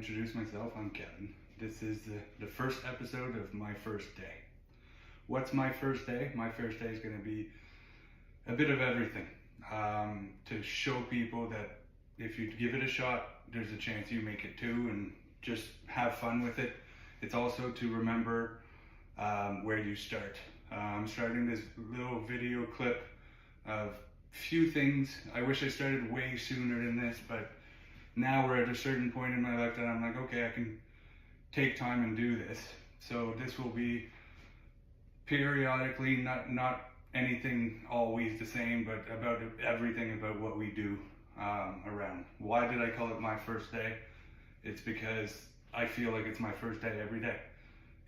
introduce myself. I'm Kevin. This is the first episode of My First Day. What's my first day? My first day is going to be a bit of everything to show people that if you give it a shot, there's a chance you make it too, and just have fun with it. It's also to remember where you start. I'm starting this little video clip of few things. I wish I started way sooner than this, but now we're at a certain point in my life that I'm like, okay, I can take time and do this. So this will be periodically, not anything always the same, but about everything about what we do around. Why did I call it My First Day? It's because I feel like it's my first day every day.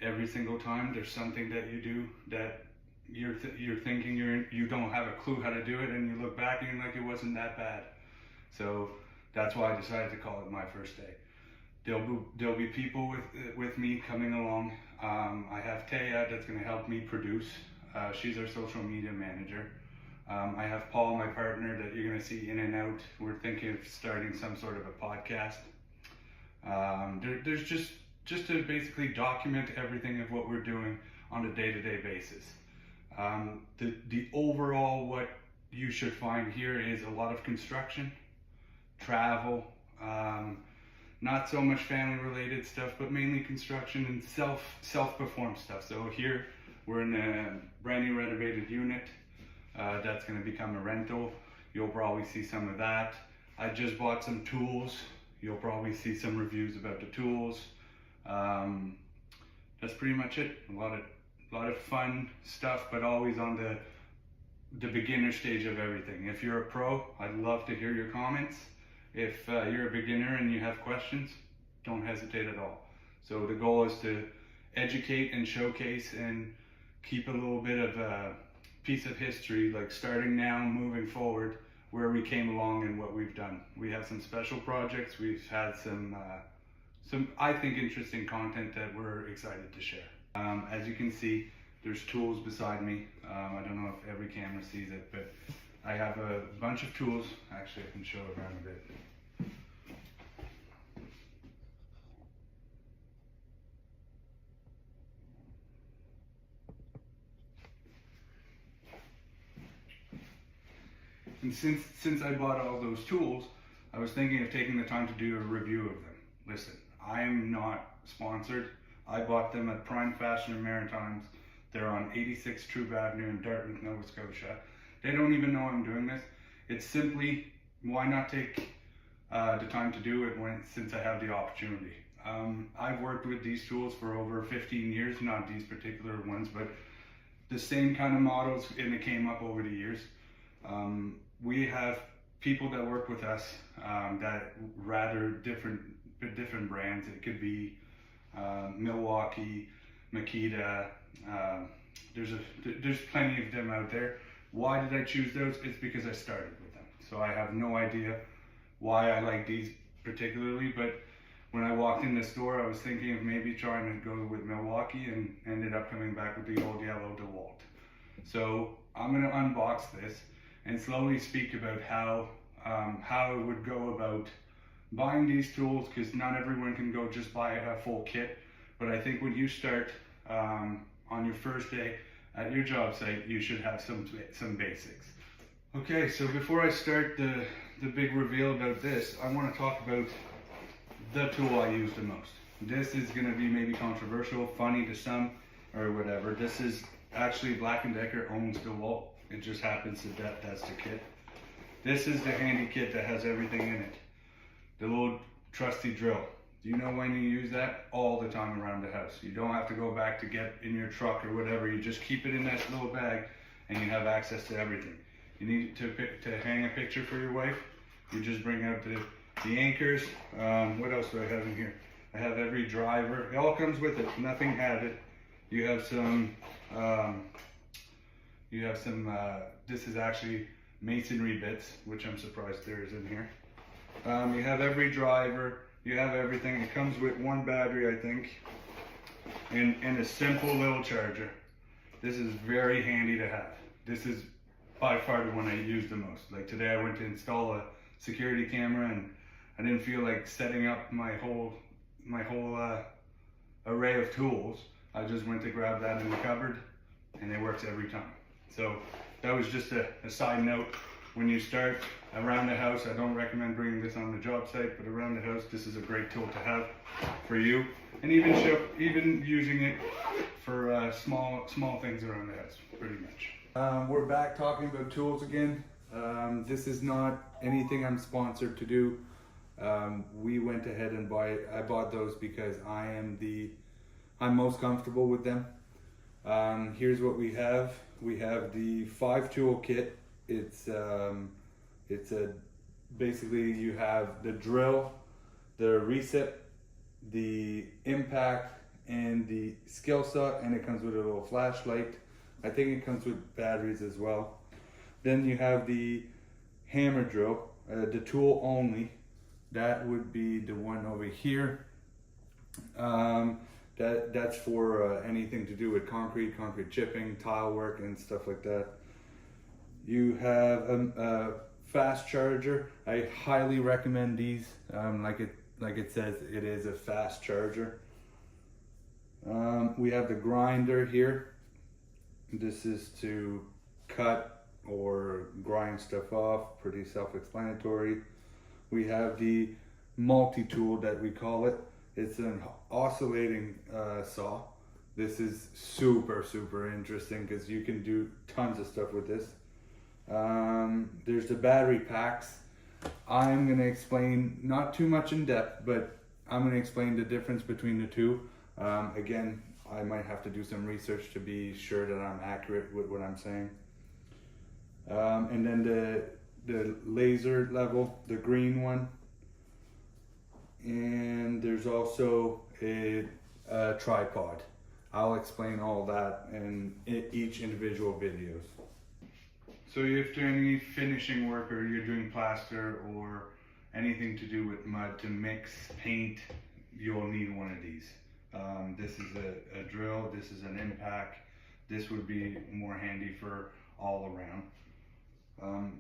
Every single time there's something that you do that you're thinking you don't have a clue how to do it, and you look back and you're like, it wasn't that bad. So that's why I decided to call it My First Day. There'll be people with me coming along. I have Taya that's going to help me produce. She's our social media manager. I have Paul, my partner, that you're going to see in and out. We're thinking of starting some sort of a podcast. There's just to basically document everything of what we're doing on a day-to-day basis. The overall what you should find here is a lot of construction, travel, not so much family related stuff, but mainly construction and self-performed stuff. So here we're in a brand new renovated unit that's going to become a rental. You'll probably see some of that. I just bought some tools. You'll probably see some reviews about the tools. That's pretty much it. A lot of fun stuff, but always on the beginner stage of everything. If you're a pro, I'd love to hear your comments. If you're a beginner and you have questions, don't hesitate at all. So the goal is to educate and showcase and keep a little bit of a piece of history, like starting now, moving forward, where we came along and what we've done. We have some special projects. We've had some I think interesting content that we're excited to share. As you can see, there's tools beside me. I don't know if every camera sees it, but I have a bunch of tools. Actually, I can show it around a bit. And since I bought all those tools, I was thinking of taking the time to do a review of them. Listen, I am not sponsored. I bought them at Prime Fashion and Maritimes. They're on 86 Troop Avenue in Dartmouth, Nova Scotia. They don't even know I'm doing this. It's simply, why not take the time to do it since I have the opportunity. I've worked with these tools for over 15 years, not these particular ones, but the same kind of models, and it came up over the years. We have people that work with us that rather different brands. It could be Milwaukee, Makita. There's plenty of them out there. Why did I choose those? It's because I started with them. So I have no idea why I like these particularly, but when I walked in the store, I was thinking of maybe trying to go with Milwaukee, and ended up coming back with the old yellow DeWalt. So I'm going to unbox this and slowly speak about how I would go about buying these tools, because not everyone can go just buy a full kit. But I think when you start on your first day at your job site, you should have some basics. Okay, so before I start the big reveal about this, I want to talk about the tool I use the most. This is going to be maybe controversial, funny to some, or whatever. This is actually Black & Decker owns DeWalt. It just happens that that's the kit. This is the handy kit that has everything in it. The little trusty drill. Do you know when you use that? All the time around the house. You don't have to go back to get in your truck or whatever. You just keep it in that little bag and you have access to everything. You need to hang a picture for your wife. You just bring out the anchors. What else do I have in here? I have every driver. It all comes with it. Nothing added. You have some. This is actually masonry bits, which I'm surprised there is in here. You have every driver. You have everything. It comes with one battery, I think, and a simple little charger. This is very handy to have. This is by far the one I use the most. Like today I went to install a security camera and I didn't feel like setting up my whole my whole array of tools. I just went to grab that in the cupboard and it works every time. So that was just a side note. When you start around the house, I don't recommend bringing this on the job site, but around the house, this is a great tool to have for you, and even using it for small things around the house, pretty much. We're back talking about tools again. This is not anything I'm sponsored to do. We went ahead and I bought those because I'm most comfortable with them. Here's what we have. We have the 5-tool kit. It's basically you have the drill, the recip, the impact, and the skill saw, and it comes with a little flashlight. I think it comes with batteries as well. Then you have the hammer drill, the tool only. That would be the one over here. That's for anything to do with concrete chipping, tile work, and stuff like that. You have a fast charger. I highly recommend these. Like it says, it is a fast charger. We have the grinder here. This is to cut or grind stuff off. Pretty self-explanatory. We have the multi-tool that we call it. It's an oscillating saw. This is super interesting because you can do tons of stuff with this. There's the battery packs. I'm going to explain, not too much in depth, but I'm going to explain the difference between the two. Again, I might have to do some research to be sure that I'm accurate with what I'm saying. And then the laser level, the green one. And there's also a tripod. I'll explain all that in each individual videos. So if you're doing any finishing work, or you're doing plaster or anything to do with mud to mix paint, you'll need one of these. This is a drill, this is an impact. This would be more handy for all around.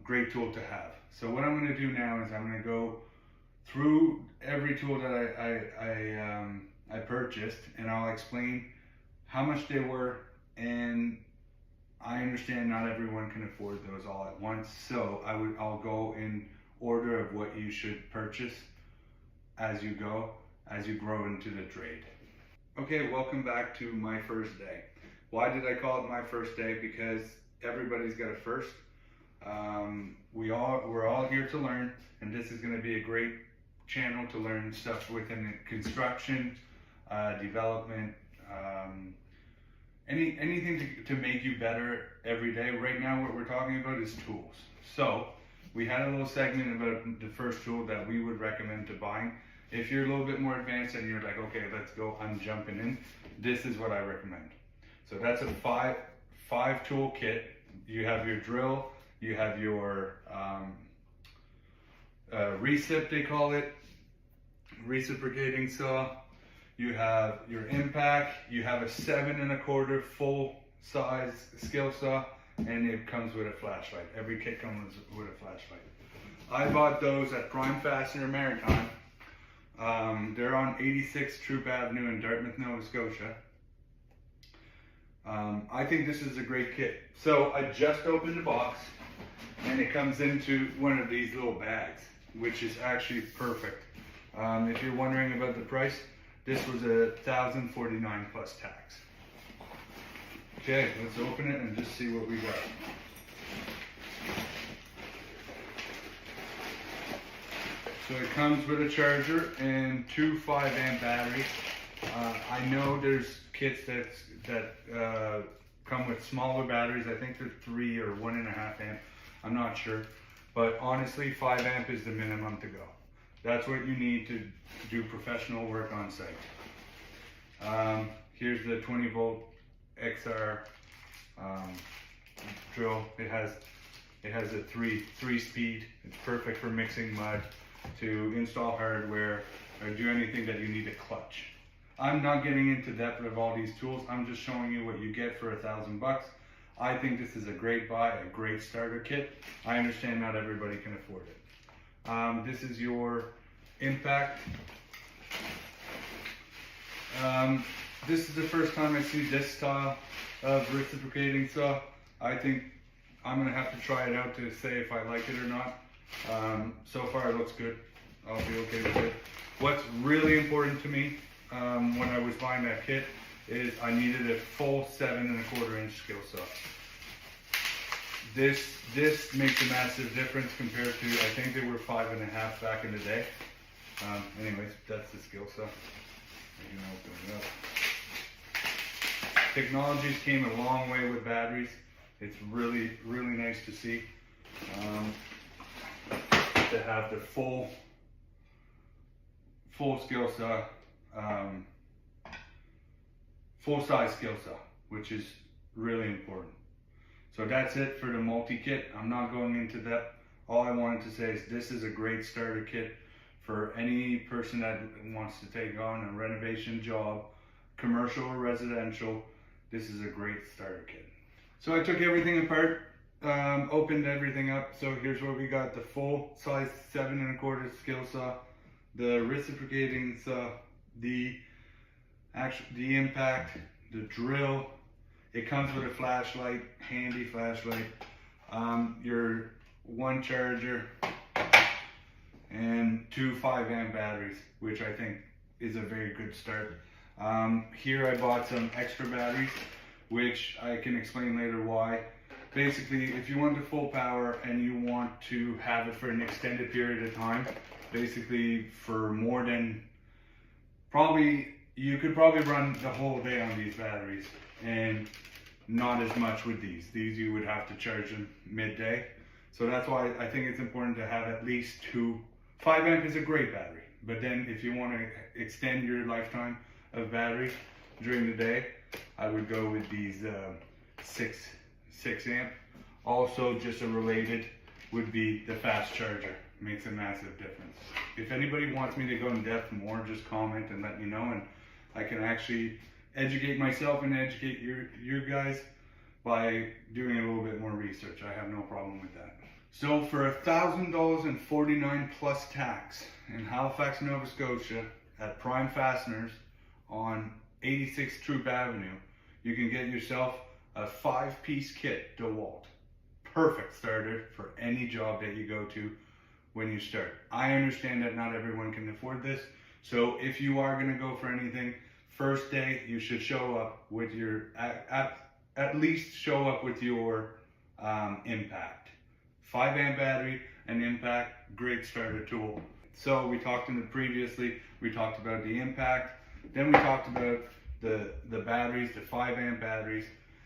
Great tool to have. So what I'm going to do now is I'm going to go through every tool that I purchased, and I'll explain how much they were, and I understand not everyone can afford those all at once, so I'll go in order of what you should purchase as you go, as you grow into the trade. Okay, welcome back to My First Day. Why did I call it My First Day? Because everybody's got a first. We're all here to learn, and this is going to be a great channel to learn stuff within construction, development, anything to make you better every day. Right now what we're talking about is tools. So we had a little segment about the first tool that we would recommend to buying. If you're a little bit more advanced and you're like, okay, let's go, I'm jumping in, this is what I recommend. So that's a five tool kit. You have your drill, you have your recip, they call it, reciprocating saw. You have your impact, you have a 7 1/4 full size skill saw, and it comes with a flashlight. Every kit comes with a flashlight. I bought those at Prime Fastener Maritime. They're on 86 Troop Avenue in Dartmouth, Nova Scotia. I think this is a great kit. So I just opened the box, and it comes into one of these little bags, which is actually perfect. If you're wondering about the price, this was $1,049 plus tax. Okay, let's open it and just see what we got. So it comes with a charger and 2 5-amp batteries. I know there's kits that come with smaller batteries. I think they're 3 or 1.5 amp. I'm not sure, but honestly, 5 amp is the minimum to go. That's what you need to do professional work on site. Here's the 20 volt XR drill. It has a three speed. It's perfect for mixing mud, to install hardware, or do anything that you need a clutch. I'm not getting into depth of all these tools. I'm just showing you what you get for $1,000. I think this is a great buy, a great starter kit. I understand not everybody can afford it. This is your impact. This is the first time I see this style of reciprocating saw. I think I'm gonna have to try it out to say if I like it or not. So far it looks good. I'll be okay with it. What's really important to me when I was buying that kit is I needed a full 7 1/4 inch skill saw. This makes a massive difference compared to, I think they were 5 1/2 back in the day. Anyways, that's the skill saw. You can open it up. Technologies came a long way with batteries. It's really, really nice to see. To have the full skill saw, full size skill saw, which is really important. So that's it for the multi-kit. I'm not going into that. All I wanted to say is this is a great starter kit for any person that wants to take on a renovation job, commercial or residential. This is a great starter kit. So I took everything apart, opened everything up. So here's what we got: the full size 7 1/4 skill saw, the reciprocating saw, the impact, the drill. It comes with a flashlight, handy flashlight, your 1 charger, and 2 5-amp batteries, which I think is a very good start. Here I bought some extra batteries, which I can explain later why. Basically, if you want the full power and you want to have it for an extended period of time, basically for more than, you could probably run the whole day on these batteries, and not as much with these. These you would have to charge them midday. So that's why I think it's important to have at least 2. 5-amp is a great battery, but then if you want to extend your lifetime of battery during the day, I would go with these 6-amp. Also, just a related would be the fast charger. Makes a massive difference. If anybody wants me to go in depth more, just comment and let me know, and I can actually educate myself and educate you guys by doing a little bit more research. I have no problem with that. So for $1,000.49 plus tax in Halifax, Nova Scotia at Prime Fasteners on 86 Troop Avenue, you can get yourself a 5-piece kit DeWalt. Perfect starter for any job that you go to when you start. I understand that not everyone can afford this, so if you are going to go for anything, first day you should show up with your, at least show up with your impact. 5-amp battery and impact, great starter tool. So we talked previously, we talked about the impact, then we talked about the batteries, the 5-amp batteries,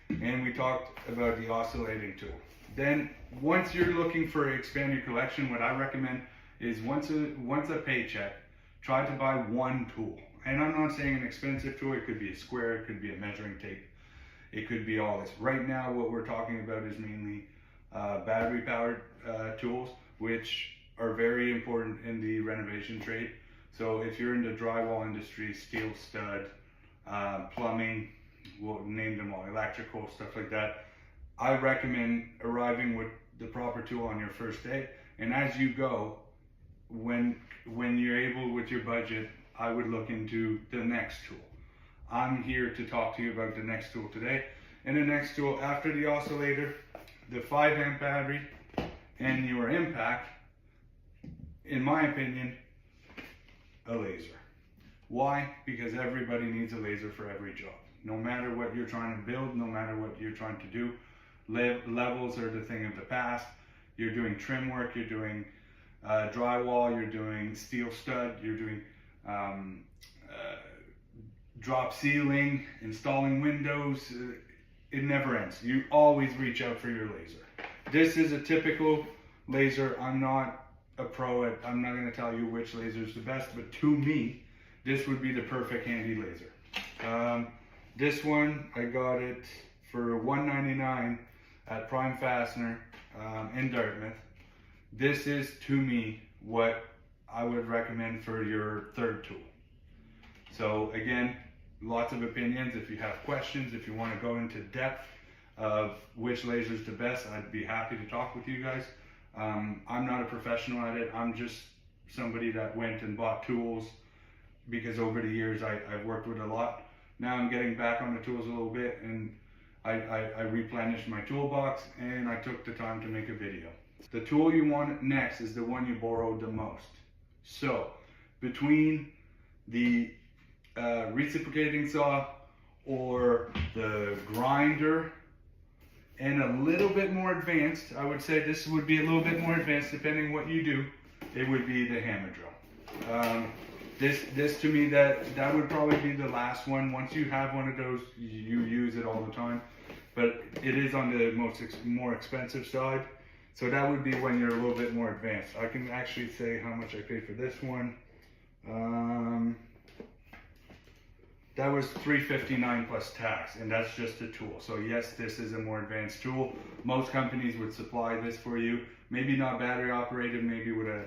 and we talked about the oscillating tool. Then once you're looking for expand your collection, what I recommend is once a paycheck, try to buy 1 tool. And I'm not saying an expensive tool. It could be a square, it could be a measuring tape, it could be all this. Right now what we're talking about is mainly battery powered tools, which are very important in the renovation trade. So if you're in the drywall industry, steel stud, plumbing, we'll name them all, electrical, stuff like that, I recommend arriving with the proper tool on your first day. And as you go, when you're able with your budget, I would look into the next tool. I'm here to talk to you about the next tool today. And the next tool after the oscillator, the 5-amp battery, and your impact, in my opinion, a laser. Why? Because everybody needs a laser for every job. No matter what you're trying to build, no matter what you're trying to do, levels are the thing of the past. You're doing trim work, you're doing drywall, you're doing steel stud, you're doing drop ceiling, installing windows. It never ends. You always reach out for your laser. This is a typical laser. I'm not a pro at, I'm not going to tell you which laser is the best, but to me, this would be the perfect handy laser. This one, I got it for $1.99 at Prime Fastener in Dartmouth. This is, to me, what I would recommend for your third tool. So again, lots of opinions. If you have questions, if you want to go into depth of which laser is the best, I'd be happy to talk with you guys. I'm not a professional at it. I'm just somebody that went and bought tools, because over the years I've worked with a lot. Now I'm getting back on the tools a little bit, and I replenished my toolbox, and I took the time to make a video. The tool you want next is the one you borrowed the most. So between the reciprocating saw or the grinder and a little bit more advanced, I would say this would be a little bit more advanced depending what you do, it would be the hammer drill. This to me, that would probably be the last one. Once you have one of those, you use it all the time, but it is on the more expensive side. So that would be when you're a little bit more advanced. I can actually say how much I paid for this one. That was $359 plus tax, and that's just a tool. So yes, this is a more advanced tool. Most companies would supply this for you. Maybe not battery operated, maybe with a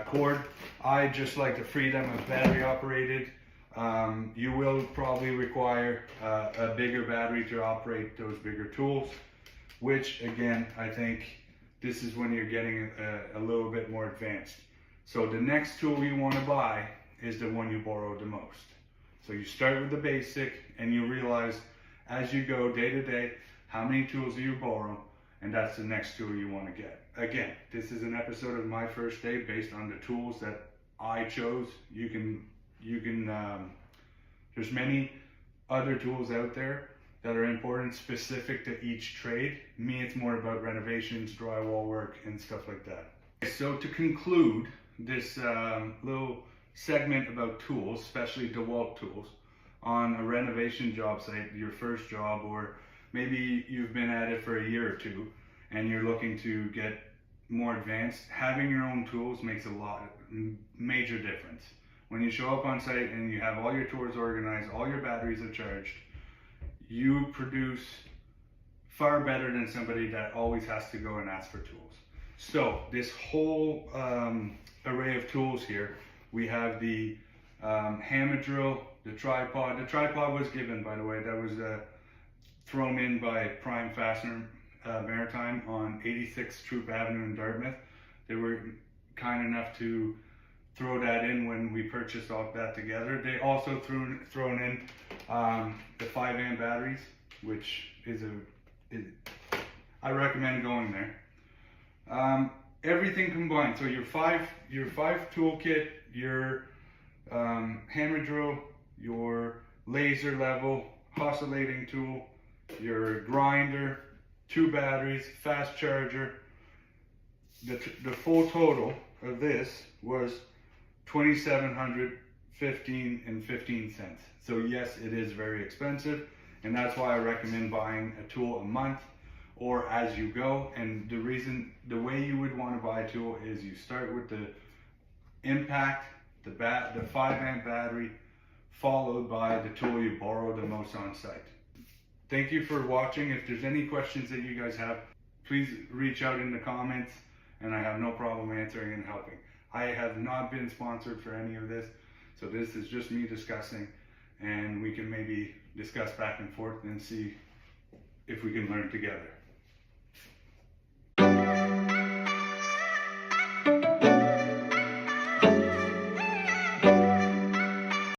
cord. I just like the freedom of battery operated. You will probably require a bigger battery to operate those bigger tools, which again, I think this is when you're getting a little bit more advanced. So the next tool you want to buy is the one you borrowed the most. So you start with the basic, and you realize as you go day to day, how many tools do you borrow, and that's the next tool you want to get. Again, this is an episode of My First Day based on the tools that I chose. You can there's many other tools out there that are important specific to each trade. Me, it's more about renovations, drywall work, and stuff like that. So to conclude this little segment about tools, especially DeWalt tools, on a renovation job site, your first job, or maybe you've been at it for a year or two and you're looking to get more advanced, having your own tools makes major difference. When you show up on site and you have all your tools organized, all your batteries are charged, you produce far better than somebody that always has to go and ask for tools. So this whole array of tools here, we have the hammer drill, the tripod. The tripod was given, by the way. That was thrown in by Prime Fastener Maritime on 86th Troop Avenue in Dartmouth. They were kind enough to throw that in when we purchased all that together. They also thrown in the 5 amp batteries, which is I recommend going there. Everything combined, so your five toolkit, your hammer drill, your laser level oscillating tool, your grinder, 2 batteries, fast charger. The full total of this was $2,715.15. So yes, it is very expensive, and that's why I recommend buying a tool a month or as you go. And the way you would want to buy a tool is you start with the impact, the 5 amp battery, followed by the tool you borrow the most on site. Thank you for watching. If there's any questions that you guys have, please reach out in the comments, and I have no problem answering and helping. I have not been sponsored for any of this, so this is just me discussing, and we can maybe discuss back and forth and see if we can learn together.